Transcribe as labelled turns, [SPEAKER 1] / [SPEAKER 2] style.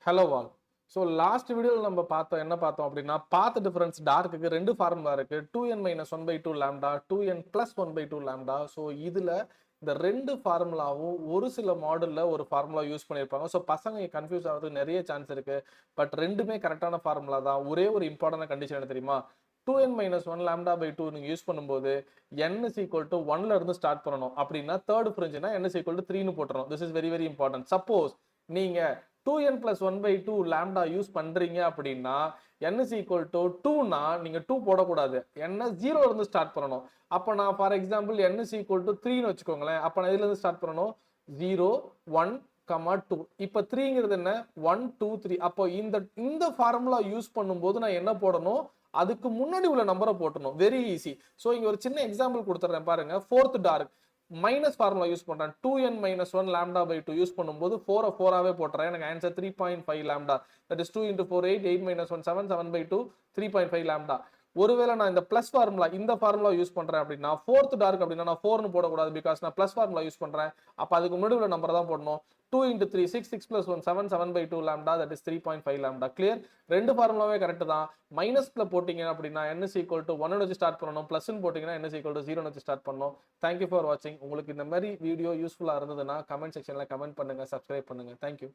[SPEAKER 1] Hello all. So last வீடியோவில் நம்ம பார்த்தோம் என்ன பார்த்தோம் அப்படின்னா பாத் டிஃபரன்ஸ் டார்க்குக்கு ரெண்டு ஃபார்முலா இருக்கு. 2n-1/2 lambda, 2n+1/2 lambda. So இதில் இந்த ரெண்டு ஃபார்முலாவும் ஒரு சில மாடலில் ஒரு ஃபார்முலா யூஸ் பண்ணியிருப்பாங்க. ஸோ பசங்க கன்ஃபியூஸ் ஆகிறதுக்கு நிறைய சான்ஸ் இருக்கு. பட் ரெண்டுமே கரெக்டான ஃபார்முலா தான். ஒரே ஒரு இம்பார்ட்டன்ட் கண்டிஷன் என்ன தெரியுமா? 2n-1 லாம்டா/2 நீங்க யூஸ் பண்ணும்போது n is equal to 1ல இருந்து ஸ்டார்ட் பண்ணணும். அப்படின்னா தேர்ட் ஃப்ரிஞ்சுனா n is equal to 3ன்னு போட்டுறோம். This is very very important. Suppose நீங்க 2n+1/2 லாம்டா யூஸ் பண்றீங்க அப்படின்னா n is equal to 2னா நீங்க 2 போடக்கூடாது. n 0 இருந்து ஸ்டார்ட் பண்ணணும். அப்ப நான் for example n is equal to 3ன்னு வச்சுக்கோங்களேன். அப்ப நான் இதுல இருந்து ஸ்டார்ட் பண்ணணும் 0 1 2. இப்ப 3ங்கிறது என்ன 1 2 3. அப்போ இந்த ஃபார்முலா யூஸ் பண்ணும்போது நான் என்ன போடணும்? அதுக்கு முன்னாடி உள்ள நம்பரை போட்டணும். Very easy. ஸோ இங்க ஒரு சின்ன எக்ஸாம்பிள் கொடுத்துறேன் பாருங்க. Fourth dark minus formula use பண்றேன். 2n-1 லாம்டா/2 யூஸ் பண்ணும்போது 4-4ஆவே போட்டுறேன். எனக்கு answer 3.5 lambda. That is 2 × 4 8 8-1 7 7/2 3.5 lambda. ஒருவேளை நான் இந்த பிளஸ் ஃபார்முலா இந்த ஃபார்முலா யூஸ் பண்றேன் அப்படின்னா ஃபோர்த் டார்க் அப்படின்னா நான் 4ன்னு போடக்கூடாது. பிகாஸ் நான் பிளஸ் ஃபார்முலா யூஸ் பண்றேன். அப்ப அதுக்கு முன்னாடி உள்ள நம்பர் தான் போடணும். 2 × 3 6 6+1 7 7/2 lambda. That is 3.5 lambda. Clear? ரெண்டு ஃபார்முலாவே கரெக்ட் தான். மைனஸ்ல போட்டீங்க அப்படின்னா n is equal to 1 வச்சு ஸ்டார்ட் பண்ணணும். பிளஸ்ன்னு போட்டீங்கன்னா n is equal to 0 வச்சு ஸ்டார்ட் பண்ணணும். தேங்க்யூ ஃபார் வாட்சிங். உங்களுக்கு இந்த மாதிரி வீடியோ யூஸ்ஃபுல்லா இருந்ததுன்னா கமெண்ட் செக்ஷன்ல கமெண்ட் பண்ணுங்க, சப்ஸ்கிரைப் பண்ணுங்க. தேங்க்யூ.